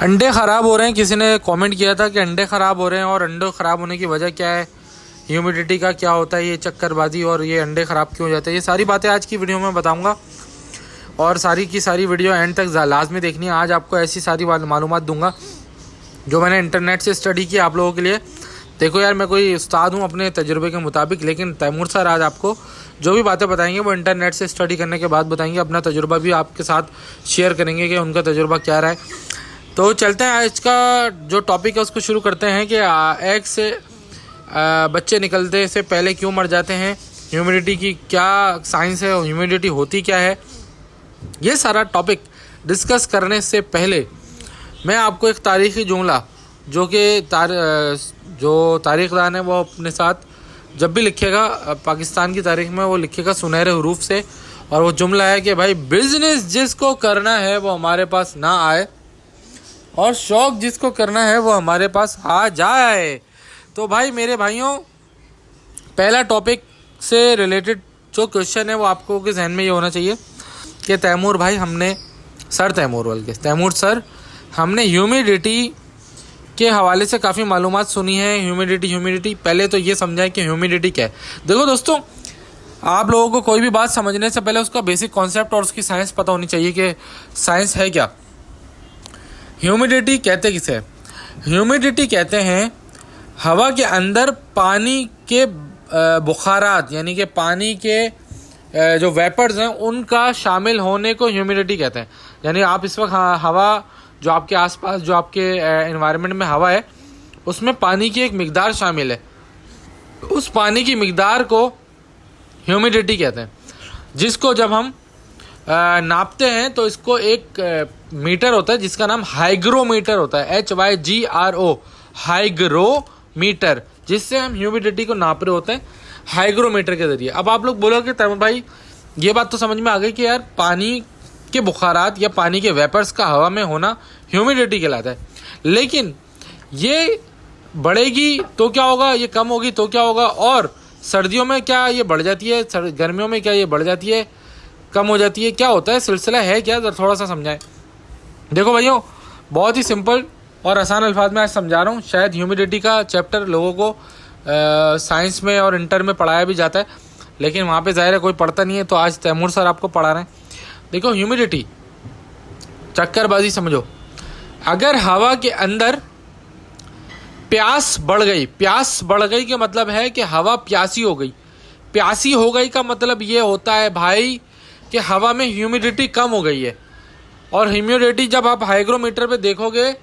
अंडे ख़राब हो रहे हैं। किसी ने कमेंट किया था कि अंडे ख़राब हो रहे हैं और अंडे ख़राब होने की वजह क्या है, ह्यूमिडिटी का क्या होता है, ये चक्करबाजी और ये अंडे ख़राब क्यों हो जाते हैं, ये सारी बातें आज की वीडियो में बताऊंगा। और सारी की सारी वीडियो एंड तक लाजमी देखनी है। आज आपको ऐसी सारी मालूमात दूंगा जो मैंने इंटरनेट से स्टडी की आप लोगों के लिए। देखो यार, मैं कोई उस्ताद हूँ अपने तजुर्बे के मुताबिक, लेकिन तैमूर सर आज आपको जो भी बातें बताएंगे वो इंटरनेट से स्टडी करने के बाद बताएंगे। अपना तजुर्बा भी आपके साथ शेयर करेंगे कि उनका तजुर्बा क्या रहा है। तो चलते हैं, आज का जो टॉपिक है उसको शुरू करते हैं कि एग से बच्चे निकलते से पहले क्यों मर जाते हैं, ह्यूमिडिटी की क्या साइंस है, ह्यूमिडिटी होती क्या है। ये सारा टॉपिक डिस्कस करने से पहले मैं आपको एक तारीख़ी जुमला जो कि जो तारीख़दान है वो अपने साथ जब भी लिखेगा पाकिस्तान की तारीख़ में वो लिखेगा सुनहरे हरूफ से, और वो जुमला है कि भाई बिज़नेस जिसको करना है वो हमारे पास ना आए और शौक़ जिसको करना है वो हमारे पास आ जाए। तो भाई मेरे भाइयों, पहला टॉपिक से रिलेटेड जो क्वेश्चन है वो आपको के जहन में ये होना चाहिए कि तैमूर भाई तैमूर सर हमने ह्यूमिडिटी के हवाले से काफ़ी मालूमात सुनी है। ह्यूमिडिटी पहले तो ये समझाएं कि ह्यूमिडिटी क्या है। देखो दोस्तों, आप लोगों को कोई भी बात समझने से पहले उसका बेसिक कॉन्सेप्ट और उसकी साइंस पता होनी चाहिए कि साइंस है क्या। ह्यूमिडिटी कहते किसे? ह्यूमिडिटी कहते हैं हवा के अंदर पानी के बुखारात, यानी कि पानी के जो वेपर्स हैं उनका शामिल होने को ह्यूमिडिटी कहते हैं। यानी आप इस वक्त हवा जो आपके आसपास जो आपके एनवायरनमेंट में हवा है उसमें पानी की एक मिकदार शामिल है, उस पानी की मिकदार को ह्यूमिडिटी कहते हैं, जिसको जब हम नापते हैं तो इसको एक मीटर होता है जिसका नाम हाइग्रोमीटर होता है, HYGRO, हाइग्रोमीटर, जिससे हम ह्यूमिडिटी को नाप रहे होते हैं हाइग्रोमीटर के ज़रिए। अब आप लोग बोलोगे तैमूर भाई ये बात तो समझ में आ गई कि यार पानी के बुखारात या पानी के वेपर्स का हवा में होना ह्यूमिडिटी कहलाता है, लेकिन ये बढ़ेगी तो क्या होगा, ये कम होगी तो क्या होगा, और सर्दियों में क्या ये बढ़ जाती है, गर्मियों में क्या ये बढ़ जाती है, कम हो जाती है, क्या होता है, सिलसिला है क्या, थोड़ा सा समझाएं। देखो भाइयों, बहुत ही सिंपल और आसान अल्फाज में आज समझा रहा हूँ। शायद ह्यूमिडिटी का चैप्टर लोगों को साइंस में और इंटर में पढ़ाया भी जाता है, लेकिन वहाँ पे ज़ाहिर है कोई पढ़ता नहीं है, तो आज तैमूर सर आपको पढ़ा रहे हैं। देखो ह्यूमिडिटी चक्करबाजी समझो। अगर हवा के अंदर प्यास बढ़ गई का मतलब है कि हवा प्यासी हो गई का मतलब ये होता है भाई कि हवा में ह्यूमिडिटी कम हो गई है। और ह्यूमिडिटी जब आप हाइग्रोमीटर पे देखोगे,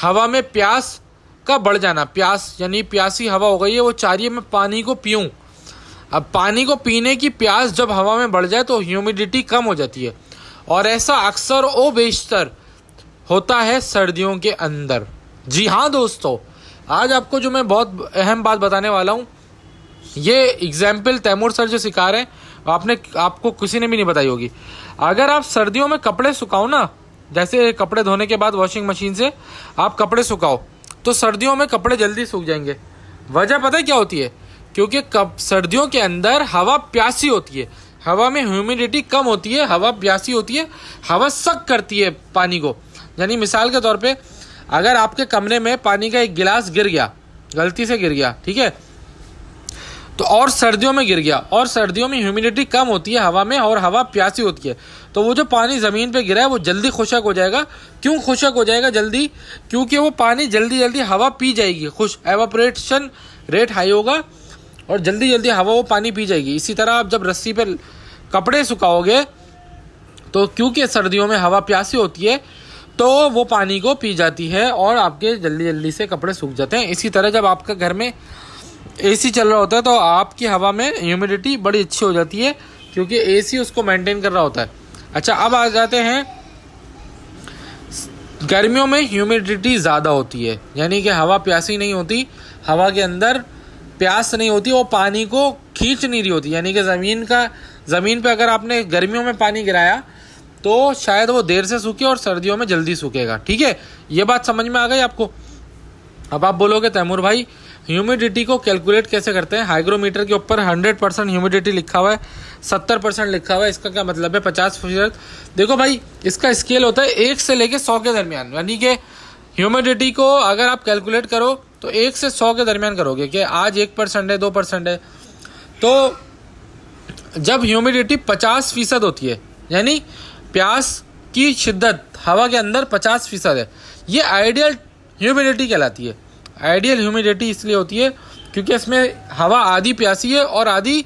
हवा में प्यास का बढ़ जाना, प्यास यानी प्यासी हवा हो गई है, वो चाह रही है मैं पानी को पीऊँ। अब पानी को पीने की प्यास जब हवा में बढ़ जाए तो ह्यूमिडिटी कम हो जाती है, और ऐसा अक्सर और बेशतर होता है सर्दियों के अंदर। जी हाँ दोस्तों, आज आपको जो मैं बहुत अहम बात बताने वाला हूँ, ये एग्जाम्पल तैमूर सर जो सिखा रहे हैं आपको किसी ने भी नहीं बताई होगी। अगर आप सर्दियों में कपड़े सुखाओ ना, जैसे कपड़े धोने के बाद वॉशिंग मशीन से आप कपड़े सुखाओ, तो सर्दियों में कपड़े जल्दी सूख जाएंगे। वजह पता है क्या होती है? क्योंकि सर्दियों के अंदर हवा प्यासी होती है, हवा में ह्यूमिडिटी कम होती है, हवा प्यासी होती है, हवा सक करती है पानी को। यानी मिसाल के तौर पे अगर आपके कमरे में पानी का एक गिलास गिर गया, गलती से गिर गया, ठीक है, तो और सर्दियों में गिर गया, और सर्दियों में ह्यूमिडिटी कम होती है हवा में और हवा प्यासी होती है, तो वो जो पानी ज़मीन पे गिरा है वो जल्दी खुशक हो जाएगा। क्यों खुशक हो जाएगा जल्दी? क्योंकि वो पानी जल्दी हवा पी जाएगी, एवापोरेशन रेट हाई होगा और जल्दी हवा वो पानी पी जाएगी। इसी तरह आप जब रस्सी पे कपड़े सुखाओगे तो क्योंकि सर्दियों में हवा प्यासी होती है तो वो पानी को पी जाती है और आपके जल्दी से कपड़े सूख जाते हैं। इसी तरह जब आपका घर में एसी चल रहा होता है तो आपकी हवा में ह्यूमिडिटी बड़ी अच्छी हो जाती है, क्योंकि एसी उसको मेंटेन कर रहा होता है। अच्छा, अब आ जाते हैं, गर्मियों में ह्यूमिडिटी ज़्यादा होती है, यानी कि हवा प्यासी नहीं होती, हवा के अंदर प्यास नहीं होती, वो पानी को खींच नहीं रही होती। यानी कि ज़मीन पे अगर आपने गर्मियों में पानी गिराया तो शायद वो देर से सूखे और सर्दियों में जल्दी सूखेगा। ठीक है, ये बात समझ में आ गई आपको? अब आप बोलोगे तैमूर भाई ह्यूमिडिटी को कैलकुलेट कैसे करते हैं? हाइग्रोमीटर के ऊपर 100% ह्यूमिडिटी लिखा हुआ है, 70% लिखा हुआ है, इसका क्या मतलब है 50%? देखो भाई, इसका स्केल होता है 1 से लेके 100 के दरमियान, यानी कि ह्यूमिडिटी को अगर आप कैलकुलेट करो तो 1 से 100 के दरमियान करोगे कि आज 1% है, 2% है, तो जब ह्यूमिडिटी 50% होती है, यानी प्यास की शिद्दत हवा के अंदर 50% है, ये आइडियल ह्यूमिडिटी कहलाती है। आइडियल ह्यूमिडिटी इसलिए होती है क्योंकि इसमें हवा आधी प्यासी है और आधी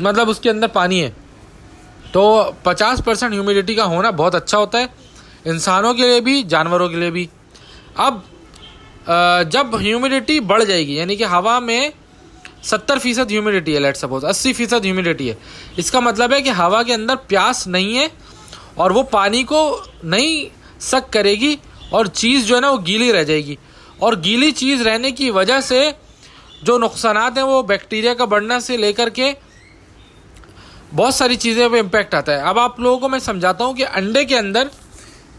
मतलब उसके अंदर पानी है। तो 50% ह्यूमिडिटी का होना बहुत अच्छा होता है, इंसानों के लिए भी, जानवरों के लिए भी। अब जब ह्यूमिडिटी बढ़ जाएगी, यानी कि हवा में 70% ह्यूमिडिटी है, लेट सपोज 80% ह्यूमिडिटी है, इसका मतलब है कि हवा के अंदर प्यास नहीं है और वो पानी को नहीं सक करेगी और चीज़ जो है ना वो गीली रह जाएगी। और गीली चीज़ रहने की वजह से जो नुकसानात हैं वो बैक्टीरिया का बढ़ना से लेकर के बहुत सारी चीज़ें पे इम्पैक्ट आता है। अब आप लोगों को मैं समझाता हूँ कि अंडे के अंदर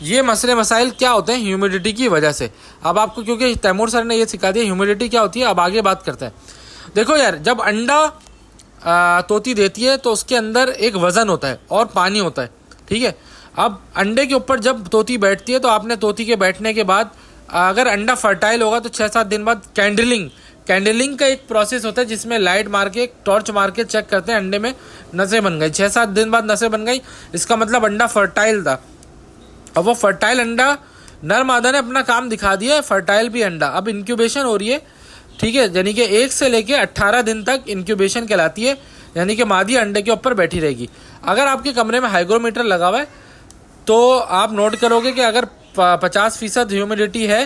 ये मसले मसाइल क्या होते हैं ह्यूमिडिटी की वजह से। अब आपको क्योंकि तैमूर सर ने ये सिखा दिया ह्यूमिडिटी क्या होती है, अब आगे बात करते हैं। देखो यार, जब अंडा तोती देती है तो उसके अंदर एक वज़न होता है और पानी होता है, ठीक है। अब अंडे के ऊपर जब तोती बैठती है तो आपने तोती के बैठने के बाद अगर अंडा फर्टाइल होगा तो 6-7 दिन बाद कैंडलिंग का एक प्रोसेस होता है जिसमें लाइट मार के, टॉर्च मार के चेक करते हैं अंडे में नसें बन गई। 6-7 दिन बाद नसें बन गई, इसका मतलब अंडा फर्टाइल था। अब वो फर्टाइल अंडा, नर मादा ने अपना काम दिखा दिया है, फर्टाइल भी अंडा। अब इंक्यूबेशन हो रही है, ठीक है, यानी कि 1 से लेके 18 दिन तक इंक्यूबेशन कहलाती है, यानी कि मादी अंडे के ऊपर बैठी रहेगी। अगर आपके कमरे में हाइग्रोमीटर लगा हुआ है तो आप नोट करोगे कि अगर 50% ह्यूमिडिटी है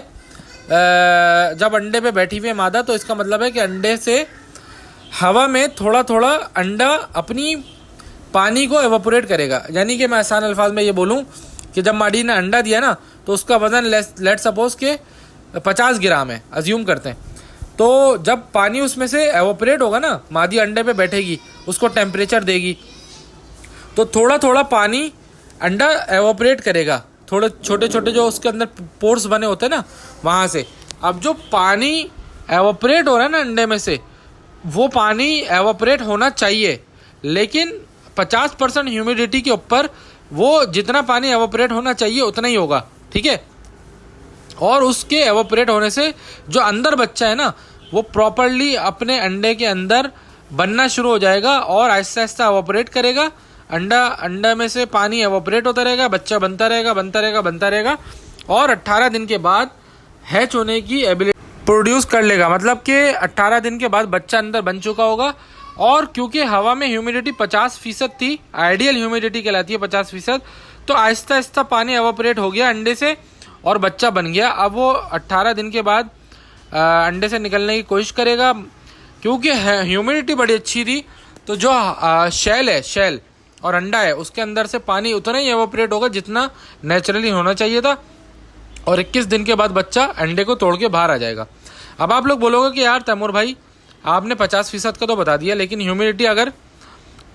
जब अंडे पे बैठी हुई है मादा, तो इसका मतलब है कि अंडे से हवा में थोड़ा थोड़ा अंडा अपनी पानी को एवापोरेट करेगा। यानी कि मैं आसान अल्फाज में ये बोलूँ कि जब मादी ने अंडा दिया ना तो उसका वज़न लेट सपोज के 50 ग्राम है, अज्यूम करते हैं। तो जब पानी उसमें से एवापोरेट होगा ना, मादी अंडे पे बैठेगी, उसको टेम्परेचर देगी, तो थोड़ा थोड़ा पानी अंडा एवापोरेट करेगा, थोड़े छोटे छोटे जो उसके अंदर पोर्स बने होते हैं ना वहाँ से। अब जो पानी एवापोरेट हो रहा है ना अंडे में से, वो पानी एवापोरेट होना चाहिए, लेकिन 50% ह्यूमिडिटी के ऊपर वो जितना पानी एवापोरेट होना चाहिए उतना ही होगा, ठीक है। और उसके एवापोरेट होने से जो अंदर बच्चा है ना वो प्रॉपरली अपने अंडे के अंदर बनना शुरू हो जाएगा और आहिस्ता आहिस्ता एवापोरेट करेगा। अंडा में से पानी एवापोरेट होता रहेगा, बच्चा बनता रहेगा और 18 दिन के बाद हैच होने की एबिलिटी प्रोड्यूस कर लेगा। मतलब कि 18 दिन के बाद बच्चा अंदर बन चुका होगा। और क्योंकि हवा में ह्यूमिडिटी 50% थी, आइडियल ह्यूमिडिटी कहलाती है 50%, तो आहिस्ता आहिस्ता पानी एवापोरेट हो गया अंडे से और बच्चा बन गया। अब वो 18 दिन के बाद अंडे से निकलने की कोशिश करेगा। क्योंकि ह्यूमिडिटी बड़ी अच्छी थी तो जो शेल और अंडा है उसके अंदर से पानी उतना ही एवापोरेट होगा जितना नेचुरली होना चाहिए था, और 21 दिन के बाद बच्चा अंडे को तोड़ के बाहर आ जाएगा। अब आप लोग बोलोगे कि यार तैमूर भाई आपने 50% का तो बता दिया, लेकिन ह्यूमिडिटी अगर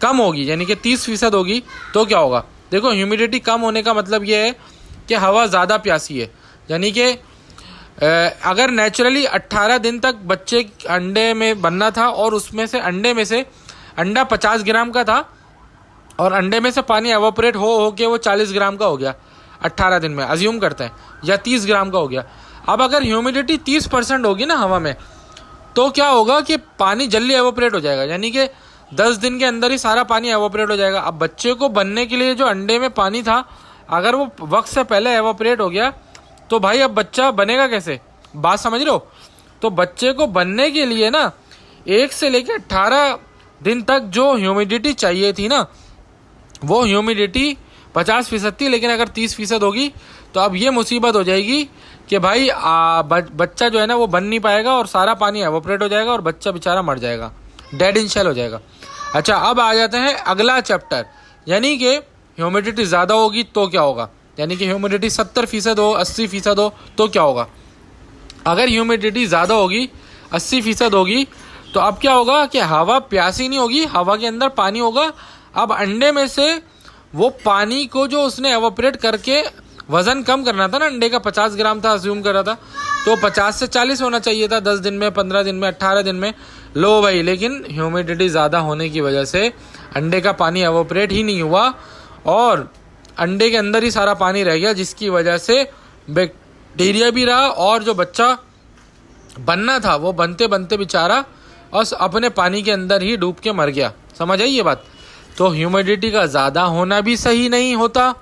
कम होगी यानी कि 30% होगी तो क्या होगा। देखो, ह्यूमिडिटी कम होने का मतलब ये है कि हवा ज़्यादा प्यासी है। यानी कि अगर नेचुरली 18 दिन तक बच्चे अंडे में बनना था और उसमें से अंडा 50 ग्राम का था और अंडे में से पानी एवापोरेट हो के वो 40 ग्राम का हो गया 18 दिन में, अज्यूम करते हैं, या 30 ग्राम का हो गया। अब अगर ह्यूमिडिटी 30% होगी ना हवा में, तो क्या होगा कि पानी जल्दी एवापोरेट हो जाएगा, यानी कि 10 दिन के अंदर ही सारा पानी एवापोरेट हो जाएगा। अब बच्चे को बनने के लिए जो अंडे में पानी था, अगर वो वक्त से पहले एवापोरेट हो गया तो भाई अब बच्चा बनेगा कैसे, बात समझ रहे हो। तो बच्चे को बनने के लिए ना 1 से लेकर 18 दिन तक जो ह्यूमिडिटी चाहिए थी ना, वो ह्यूमिडिटी 50% थी, लेकिन अगर 30% होगी तो अब ये मुसीबत हो जाएगी कि भाई बच्चा जो है ना वो बन नहीं पाएगा और सारा पानी एवापोरेट हो जाएगा और बच्चा बेचारा मर जाएगा, डेड इन शेल हो जाएगा। अच्छा, अब आ जाते हैं अगला चैप्टर, यानी कि ह्यूमिडिटी ज़्यादा होगी तो क्या होगा। यानी कि ह्यूमिडिटी 70% हो, 80% हो तो क्या होगा। अगर ह्यूमिडिटी ज़्यादा होगी, 80% होगी, तो अब क्या होगा कि हवा प्यासी नहीं होगी, हवा के अंदर पानी होगा। अब अंडे में से वो पानी को जो उसने एवापोरेट करके वज़न कम करना था ना, अंडे का 50 ग्राम था, अज्यूम कर रहा था, तो 50 से 40 होना चाहिए था 10 दिन में, 15 दिन में, 18 दिन में। लो भाई, लेकिन ह्यूमिडिटी ज़्यादा होने की वजह से अंडे का पानी एवापोरेट ही नहीं हुआ और अंडे के अंदर ही सारा पानी रह गया, जिसकी वजह से डेरिया भी रहा और जो बच्चा बनना था वो बनते बनते बेचारा और अपने पानी के अंदर ही डूब के मर गया। समझ आई ये बात। तो ह्यूमिडिटी का ज़्यादा होना भी सही नहीं होता,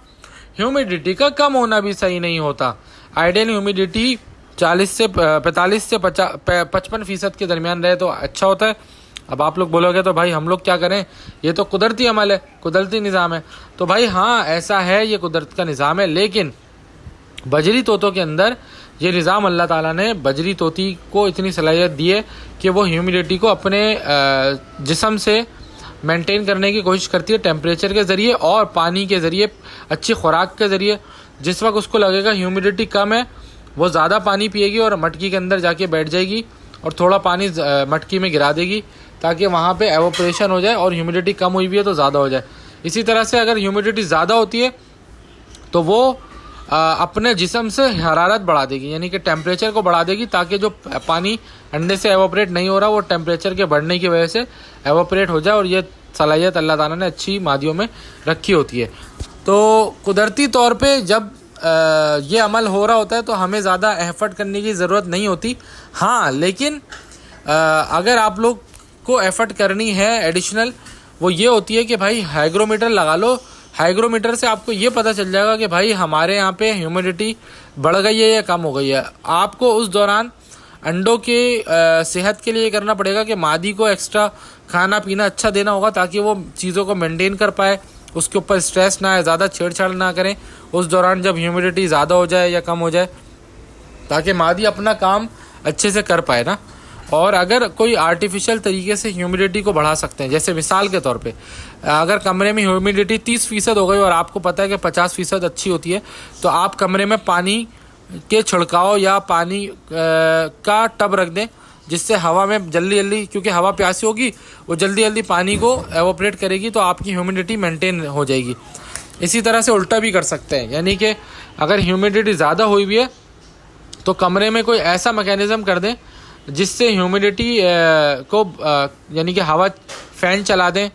ह्यूमिडिटी का कम होना भी सही नहीं होता। आइडियल ह्यूमिडिटी 40 से 45 से 55% के दरमियान रहे तो अच्छा होता है। अब आप लोग बोलोगे तो भाई हम लोग क्या करें, ये तो कुदरती अमल है, कुदरती निज़ाम है। तो भाई हाँ ऐसा है, ये कुदरत का निज़ाम है, लेकिन बजरी तोतों के अंदर ये निज़ाम अल्लाह ताला ने बजरी तोती को इतनी सलाहियत दी है कि वो ह्यूमिडिटी को अपने जिस्म से मेंटेन करने की कोशिश करती है, टेम्परेचर के ज़रिए और पानी के ज़रिए, अच्छी खुराक के ज़रिए। जिस वक्त उसको लगेगा ह्यूमिडिटी कम है, वो ज़्यादा पानी पिएगी और मटकी के अंदर जाके बैठ जाएगी और थोड़ा पानी मटकी में गिरा देगी ताकि वहाँ पे एवोपरेशन हो जाए और ह्यूमिडिटी कम हुई भी है तो ज़्यादा हो जाए। इसी तरह से अगर ह्यूमिडिटी ज़्यादा होती है तो वो अपने जिस्म से हरारत बढ़ा देगी, यानी कि टेम्परेचर को बढ़ा देगी ताकि जो पानी अंडे से एवोपरेट नहीं हो रहा वो टेम्परेचर के बढ़ने की वजह से एवोपरेट हो जाए। और ये सलाहियत अल्लाह ताला ने अच्छी मादियों में रखी होती है। तो कुदरती तौर पे जब ये अमल हो रहा होता है तो हमें ज़्यादा एफर्ट करने की ज़रूरत नहीं होती। हाँ लेकिन अगर आप लोग को एफर्ट करनी है एडिशनल, वो ये होती है कि भाई हाइग्रोमीटर लगा लो। हाइग्रोमीटर से आपको ये पता चल जाएगा कि भाई हमारे यहाँ पे ह्यूमिडिटी बढ़ गई है या कम हो गई है। आपको उस दौरान अंडों के सेहत के लिए करना पड़ेगा कि मादी को एक्स्ट्रा खाना पीना अच्छा देना होगा ताकि वो चीज़ों को मेंटेन कर पाए, उसके ऊपर स्ट्रेस ना आए, ज़्यादा छेड़छाड़ ना करें उस दौरान जब ह्यूमिडिटी ज़्यादा हो जाए या कम हो जाए, ताकि मादी अपना काम अच्छे से कर पाए ना। और अगर कोई आर्टिफिशियल तरीके से ह्यूमिडिटी को बढ़ा सकते हैं, जैसे मिसाल के तौर पे अगर कमरे में ह्यूमिडिटी 30% हो गई और आपको पता है कि 50% अच्छी होती है, तो आप कमरे में पानी के छिड़काव या पानी का टब रख दें, जिससे हवा में जल्दी जल्दी, क्योंकि हवा प्यासी होगी वो जल्दी जल्दी पानी को एवोपरेट करेगी तो आपकी ह्यूमिडिटी मेंटेन हो जाएगी। इसी तरह से उल्टा भी कर सकते हैं, यानी कि अगर ह्यूमिडिटी ज़्यादा हुई हुई है तो कमरे में कोई ऐसा मैकेनिज़्म कर दें जिससे ह्यूमिडिटी को यानी कि हवा फ़ैन चला दें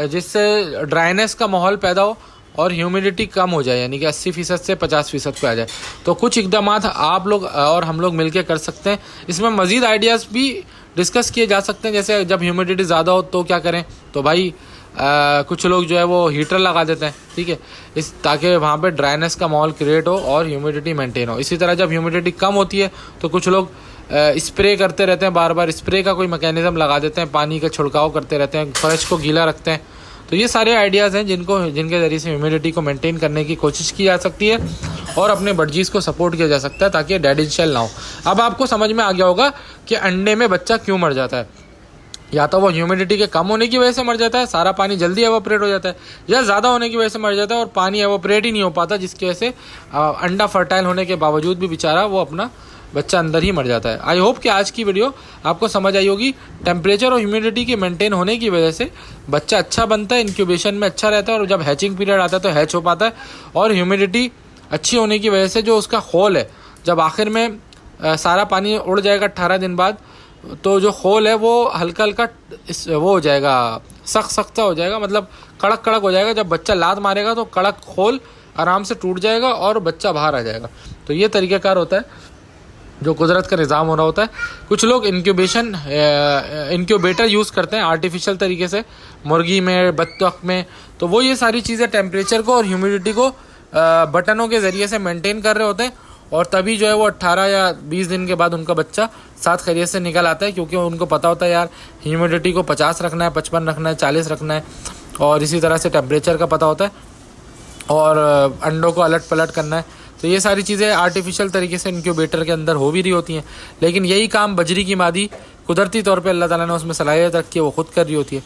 जिससे ड्राइनेस का माहौल पैदा हो और ह्यूमिडिटी कम हो जाए, यानी कि 80% से 50% पे आ जाए। तो कुछ इकदाम आप लोग और हम लोग मिलकर कर सकते हैं। इसमें मज़ीद आइडियाज़ भी डिस्कस किए जा सकते हैं, जैसे जब ह्यूमिडिटी ज़्यादा हो तो क्या करें। तो भाई कुछ लोग जो है वो हीटर लगा देते हैं, ठीक है, इस ताकि वहाँ पे ड्राइनेस का माहौल क्रिएट हो और ह्यूमिडिटी मेंटेन हो। इसी तरह जब ह्यूमिडिटी कम होती है तो कुछ लोग स्प्रे करते रहते हैं, बार बार स्प्रे का कोई मैकेनिज़्म लगा देते हैं, पानी का छिड़काव करते रहते हैं, फर्श को गीला रखते हैं। तो ये सारे आइडियाज़ हैं जिनके ज़रिए से ह्यूमिडिटी को मेंटेन करने की कोशिश की जा सकती है और अपने बर्जीज़ को सपोर्ट किया जा सकता है ताकि डेड इन शेल ना हो। अब आपको समझ में आ गया होगा कि अंडे में बच्चा क्यों मर जाता है। या तो वो ह्यूमिडिटी के कम होने की वजह से मर जाता है, सारा पानी जल्दी एवोपरेट हो जाता है, या ज़्यादा होने की वजह से मर जाता है और पानी एवोपरेट ही नहीं हो पाता, जिसकी वजह से अंडा फर्टाइल होने के बावजूद भी बेचारा वो अपना बच्चा अंदर ही मर जाता है। आई होप कि आज की वीडियो आपको समझ आई होगी। टेम्परेचर और ह्यूमिडिटी के मेंटेन होने की वजह से बच्चा अच्छा बनता है, इंक्यूबेशन में अच्छा रहता है और जब हैचिंग पीरियड आता है तो हैच हो पाता है। और ह्यूमिडिटी अच्छी होने की वजह से जो उसका होल है, जब आखिर में सारा पानी उड़ जाएगा 18 दिन बाद, तो जो होल है वो हल्का हल्का वो हो जाएगा, सख्त हो जाएगा, मतलब कड़क हो जाएगा। जब बच्चा लात मारेगा तो कड़क होल आराम से टूट जाएगा और बच्चा बाहर आ जाएगा। तो ये तरीक़ाकार होता है जो कुदरत का निज़ाम हो रहा होता है। कुछ लोग इंक्यूबेटर यूज़ करते हैं आर्टिफिशियल तरीके से, मुर्गी में, बत्तख में। तो वो ये सारी चीज़ें टेम्परेचर को और ह्यूमिडिटी को बटनों के ज़रिए से मेंटेन कर रहे होते हैं और तभी जो है वो 18 या 20 दिन के बाद उनका बच्चा साथ खैरियत से निकल आता है, क्योंकि उनको पता होता है यार ह्यूमिडिटी को 50 रखना है, 55 रखना है, 40 रखना है, और इसी तरह से टेम्परेचर का पता होता है और अंडों को अलट पलट करना है। तो ये सारी चीज़ें आर्टिफिशियल तरीके से इनक्यूबेटर के अंदर हो भी रही होती हैं, लेकिन यही काम बजरी की मादी कुदरती तौर पे अल्लाह ताला ने उसमें सलाहियत रखी है, वो खुद कर रही होती है।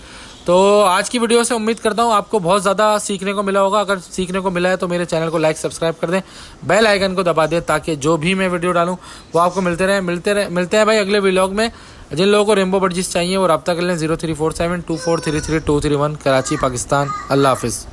तो आज की वीडियो से उम्मीद करता हूँ आपको बहुत ज़्यादा सीखने को मिला होगा। अगर सीखने को मिला है तो मेरे चैनल को लाइक सब्सक्राइब कर दें, बेल आइकन को दबा दें ताकि जो भी मैं वीडियो डालूँ वो आपको मिलते हैं भाई अगले व्लॉग में। जिन लोगों को रेनबो बर्जीज चाहिए वो रब्ता कर लें 034724333231 कराची पाकिस्तान। अल्लाह हाफिज़।